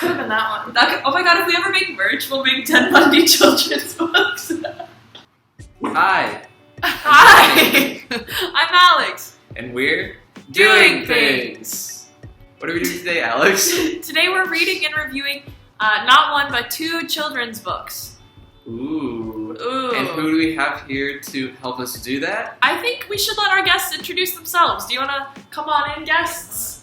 Could have been that one. Oh my god, if we ever make merch, we'll make Ted Bundy children's books. Hi. Hi! I'm Alex. And we're Doing things. What are we doing today, Alex? Today we're reading and reviewing not one but two children's books. Ooh. Ooh. And who do we have here to help us do that? I think we should let our guests introduce themselves. Do you want to come on in, guests?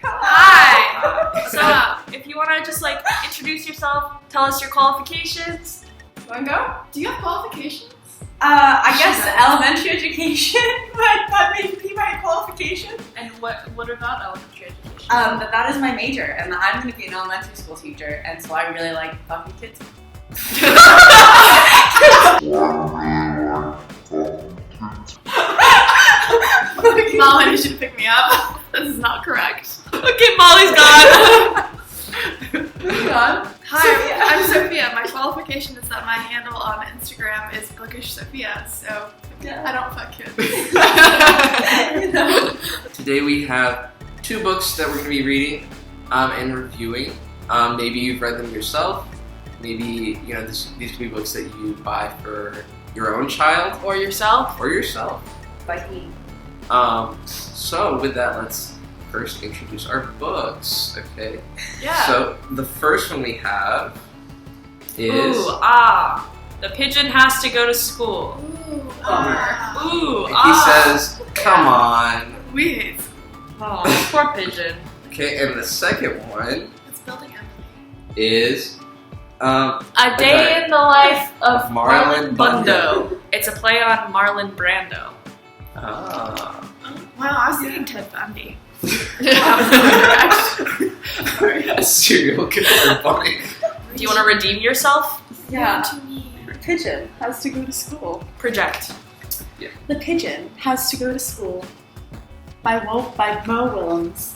Hi. So, if you want to just introduce yourself, tell us your qualifications. Wanna go? Do you have qualifications? I guess elementary education, but that may be my qualification. And what about elementary education? That is my major, and I'm going to be an elementary school teacher, and so I really like fucking kids. Mom, I need you to pick me up. This is not correct. Okay, Molly's gone. Hi, I'm Sophia. My qualification is that my handle on Instagram is Bookish Sophia, so I don't fuck kids. Today we have two books that we're going to be reading and reviewing. Maybe you've read them yourself. Maybe these could be books that you buy for your own child Or yourself. Like me. So with that, let's first introduce our books. Okay. Yeah. So the first one we have is The Pigeon Has to Go to School. Ooh, he says, "Come on." We hate school. Oh, poor pigeon. Okay, and the second one It's building empathy. is A Day in the Life of Marlon Bundo. It's a play on Marlon Brando. Wow, I was thinking Ted Bundy. a serial killer bunny. Do you want to redeem yourself? Yeah. To me. The pigeon has to go to school. Project. The Pigeon Has to Go to School by Mo Willems.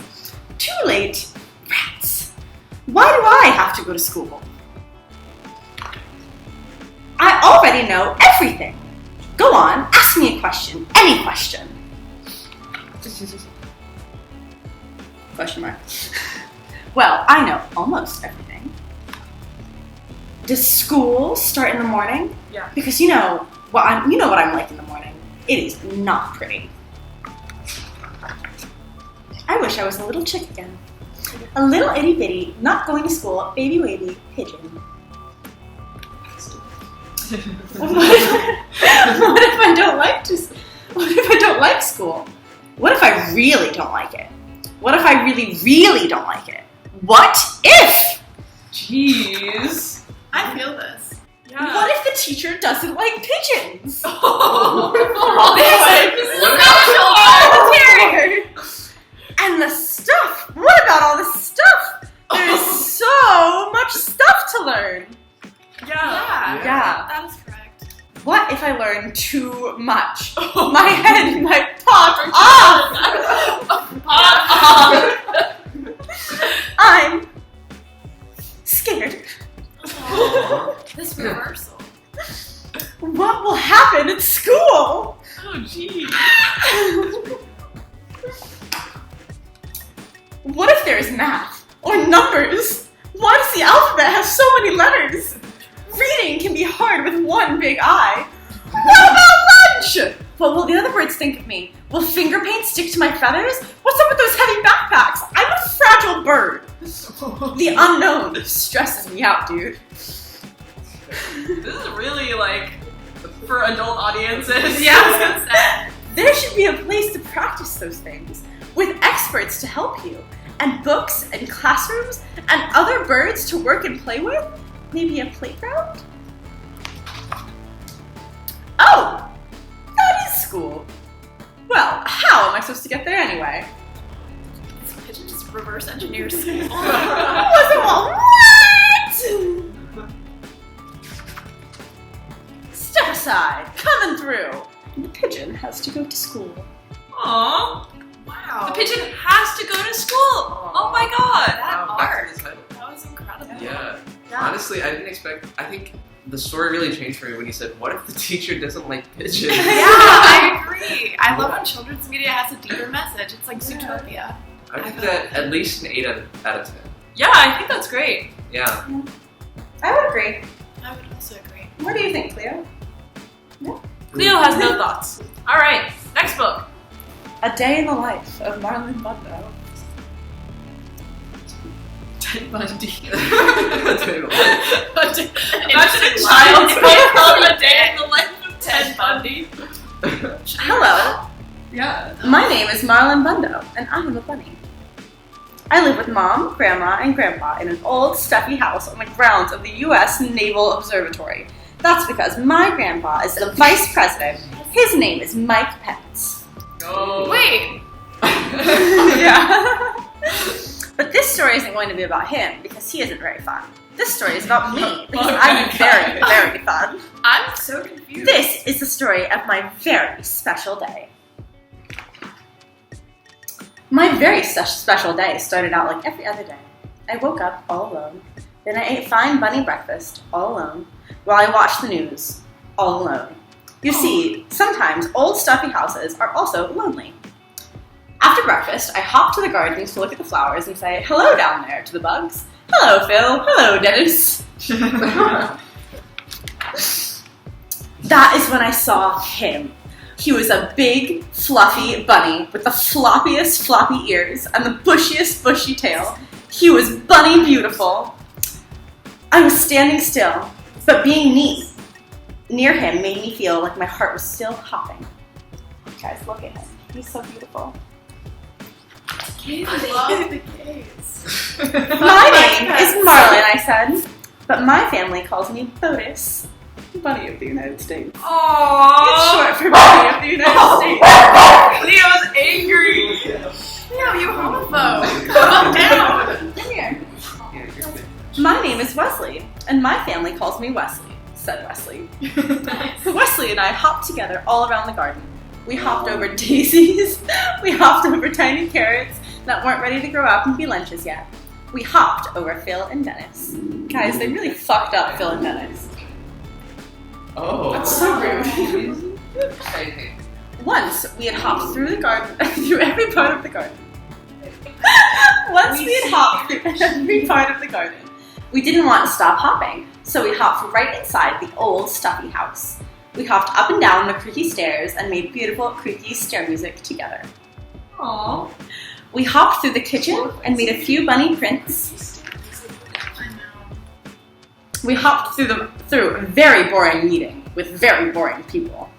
Too late, rats. Why do I have to go to school? I already know everything. Go on, ask me a question, any question. Question mark. Well, I know almost everything. Does school start in the morning? Yeah. Because you know what I'm like in the morning. It is not pretty. I wish I was a little chick again. A little itty bitty, not going to school, baby wavy pigeon. What if I don't like school? What if I really don't like it? What if I really, really don't like it? What if? Jeez. I feel this. Yeah. What if the teacher doesn't like pigeons? This is What special. And the stuff. What about all the stuff? There's so much stuff to learn. Yeah. Yeah. That is correct. What if I learn too much? My head might pop off. I'm scared. This reversal. What will happen at school? Oh, geez. What if there's math or numbers? Why does the alphabet have so many letters? Reading can be hard with one big eye. What about lunch? What will the other birds think of me? Will finger paint stick to my feathers? What's up with those heavy backpacks? I'm a fragile bird. The unknown stresses me out, dude. This is really for adult audiences. Yeah, I was gonna say. There should be a place to practice those things, with experts to help you, and books and classrooms and other birds to work and play with. Maybe a playground? Oh, that is school. Well, how am I supposed to get there anyway? This pigeon just reverse engineers school. What? Step aside, coming through. The pigeon has to go to school. Aww. Wow. The pigeon has to go to school. Oh my god. That Wow, back art. to the title. That was incredible. Yeah. Honestly, I didn't expect. I think the story really changed for me when he said, "What if the teacher doesn't like pigeons?" Yeah, I agree. I love when children's media has a deeper message. It's like Zootopia. I think that at least an 8 out of 10. Yeah, I think that's great. Yeah. I would agree. I would also agree. What do you think, Cleo? Cleo has no thoughts. All right, next book. A Day in the Life of Marlon Bundo. Ted Bundy. Imagine a child's book called A Day in the Life of Ted Bundy. Hello, Yeah. my name is Marlon Bundo, and I am a bunny. I live with Mom, Grandma, and Grandpa in an old, stuffy house on the grounds of the U.S. Naval Observatory. That's because my grandpa is the vice president. His name is Mike Pence. No. Wait. Yeah. But this story isn't going to be about him because he isn't very fun. This story is about me because I'm very, very fun. I'm so confused. This is the story of my very special day. My very special day started out like every other day. I woke up all alone. Then I ate fine bunny breakfast all alone while I watched the news all alone. You see, sometimes old stuffy houses are also lonely. After breakfast, I hopped to the garden to look at the flowers and say hello down there to the bugs. Hello, Phil. Hello, Dennis. That is when I saw him. He was a big, fluffy bunny with the floppiest floppy ears and the bushiest bushy tail. He was bunny beautiful. I was standing still, but being near him made me feel like my heart was still hopping. Guys, look at him. He's so beautiful. I love the gays. My name is Marlon, I said, but my family calls me Botus, Bunny of the United States. It's Aww. short for Bunny of the United States. Leo's angry. Leo, you homophobe. Calm down. Come here. Yeah, you're good. My name is Wesley, and my family calls me Wesley, said Wesley. Wesley and I hopped together all around the garden. We hopped over daisies. We hopped over tiny carrots that weren't ready to grow up and be lunches yet. We hopped over Phil and Dennis. Guys, they really fucked up Phil and Dennis. Oh. That's so rude. Hey. Once we had hopped through the garden, through every part of the garden. Once we had hopped through every part of the garden, we didn't want to stop hopping, so we hopped right inside the old stuffy house. We hopped up and down the creaky stairs and made beautiful creaky stair music together. Aww. We hopped through the kitchen and made a few bunny prints. I know. We hopped through a very boring meeting with very boring people.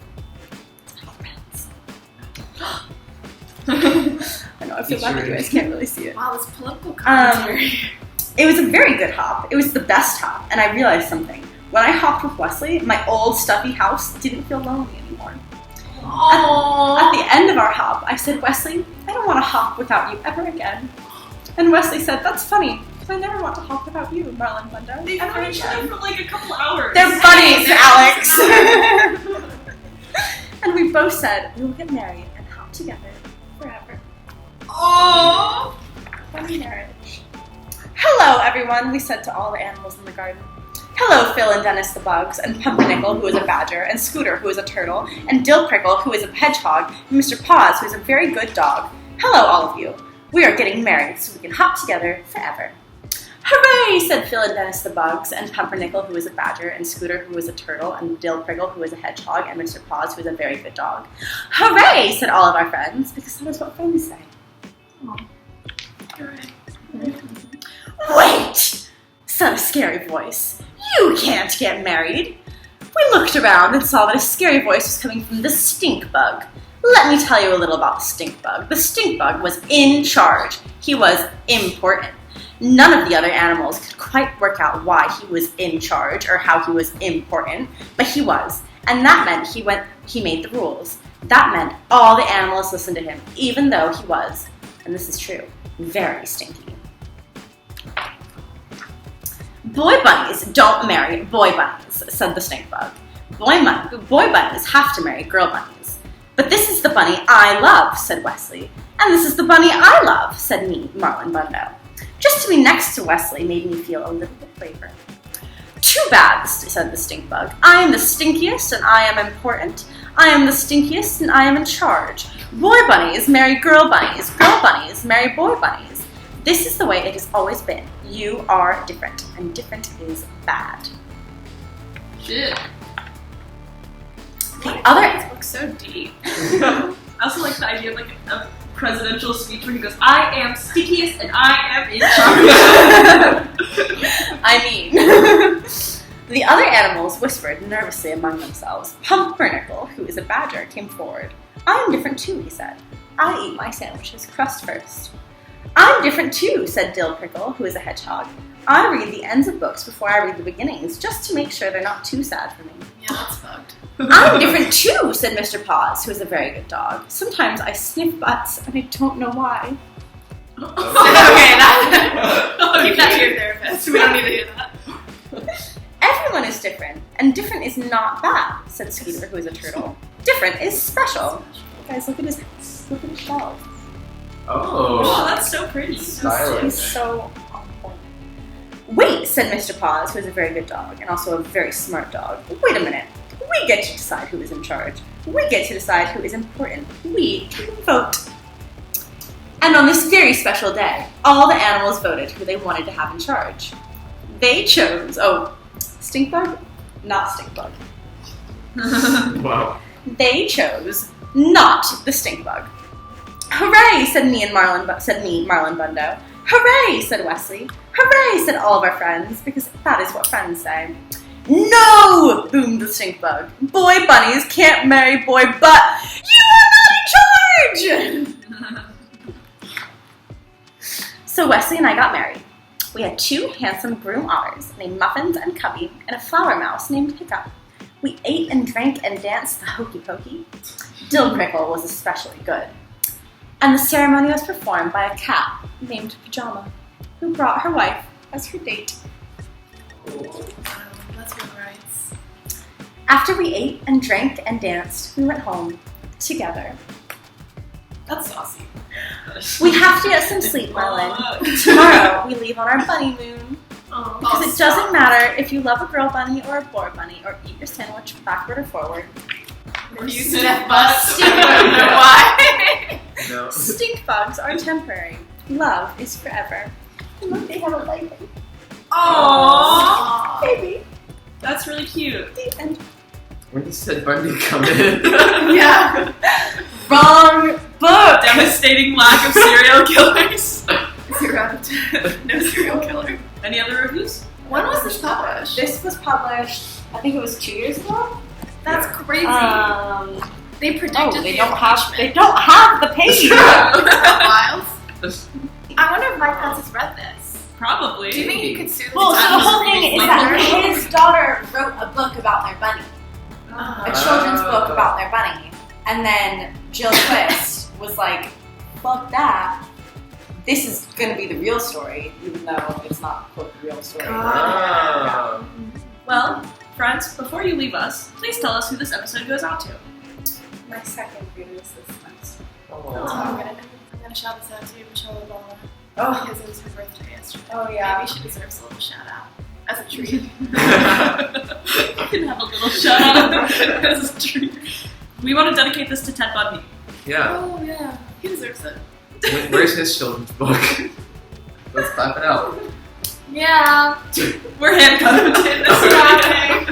I know, I feel bad that you guys can't really see it. Wow, this political commentary. It was a very good hop. It was the best hop, and I realized something. When I hopped with Wesley, my old stuffy house didn't feel lonely anymore. At the end of our hop, I said, Wesley, I don't want to hop without you ever again. And Wesley said, that's funny, because I never want to hop without you, Marlon Bundo. They've ever known each other again." for like a couple hours. They're buddies, Alex! And we both said, we will get married and hop together forever. Aww. Funny marriage. Hello, everyone, we said to all the animals in the garden. Hello, Phil and Dennis the bugs, and Pumpernickel, who is a badger, and Scooter, who is a turtle, and Dill Prickle, who is a hedgehog, and Mr. Paws, who is a very good dog. Hello, all of you. We are getting married so we can hop together forever. Hooray, said Phil and Dennis the bugs, and Pumpernickel, who is a badger, and Scooter, who is a turtle, and Dill Prickle, who is a hedgehog, and Mr. Paws, who is a very good dog. Hooray, said all of our friends, because that is what friends say. Alright. Wait, said a scary voice. You can't get married. We looked around and saw that a scary voice was coming from the stink bug. Let me tell you a little about the stink bug. The stink bug was in charge. He was important. None of the other animals could quite work out why he was in charge or how he was important, but he was. And that meant he made the rules. That meant all the animals listened to him, even though he was, and this is true, very stinky. Boy bunnies don't marry boy bunnies, said the stink bug. Boy bunnies have to marry girl bunnies. But this is the bunny I love, said Wesley. And this is the bunny I love, said me, Marlon Bundo. Just to be next to Wesley made me feel a little bit braver. Too bad, said the stink bug. I am the stinkiest and I am important. I am the stinkiest and I am in charge. Boy bunnies marry girl bunnies. Girl bunnies marry boy bunnies. This is the way it has always been. You are different, and different is bad. Shit. The other This book's so deep. I also like the idea of like a presidential speech where he goes, "I am stickiest and I am in charge." I mean, the other animals whispered nervously among themselves. Pumpernickel, who is a badger, came forward. I am different too, he said. I eat my sandwiches crust first. I'm different too, said Dill Prickle, who is a hedgehog. I read the ends of books before I read the beginnings, just to make sure they're not too sad for me. Yeah, that's fucked. I'm different too, said Mr. Paws, who is a very good dog. Sometimes I sniff butts, and I don't know why. Okay, keep that to your therapist. We don't need to hear that. Everyone is different, and different is not bad, said Skeeter, who is a turtle. Different is special. Guys, look at his shelf. Oh. Oh, that's so pretty. Stylish. He's so on point. Wait, said Mr. Paws, who is a very good dog, and also a very smart dog. Wait a minute. We get to decide who is in charge. We get to decide who is important. We can vote. And on this very special day, all the animals voted who they wanted to have in charge. They chose, Stinkbug? Not Stinkbug. Wow. They chose not the Stinkbug. Hooray, said Marlon Bundo. Hooray, said Wesley. Hooray, said all of our friends, because that is what friends say. No, boomed the Stinkbug. Boy bunnies can't marry boy but you are not in charge! So Wesley and I got married. We had 2 handsome broom otters named Muffins and Cubby and a flower mouse named Hiccup. We ate and drank and danced the hokey pokey. Dill Prickle was especially good. And the ceremony was performed by a cat named Pajama, who brought her wife as her date. That's good rights. After we ate and drank and danced, we went home together. That's saucy. We have to get some sleep, Marlon. Tomorrow we leave on our bunny moon. Because it doesn't matter if you love a girl bunny or a boy bunny or eat your sandwich backward or forward. You sniff butts. I don't know why. No. Stink bugs are temporary. Love is forever. And look, they have a light. Aww. Baby. That's really cute. The end. When does Ted Bundy come in? Yeah. Wrong book. Devastating lack of serial killers. 0 out of 10. No serial killer. Any other reviews? When was this published? This was published, I think it was 2 years ago. That's crazy. They predicted they the don't have the page. Wild. I wonder if Mike Pence has read this. Probably. Do you think you could sue Well, so the whole thing is that that his daughter wrote a book about their bunny, a children's book about their bunny, and then Jill Twist was like, "Fuck that! This is going to be the real story, even though it's not quote the real story." Oh. Well, friends, before you leave us, please tell us who this episode goes out to. My second read is this month. I'm gonna shout this out to Michelle Obama. Oh. Because it was her birthday yesterday. Oh yeah. Maybe she deserves a little shout out as a treat. You can have a little shout out as a treat. We want to dedicate this to Ted Bundy. Yeah. Oh yeah, he deserves it. Where's his children's book? Let's clap it out. Yeah. We're handcuffed in this Okay.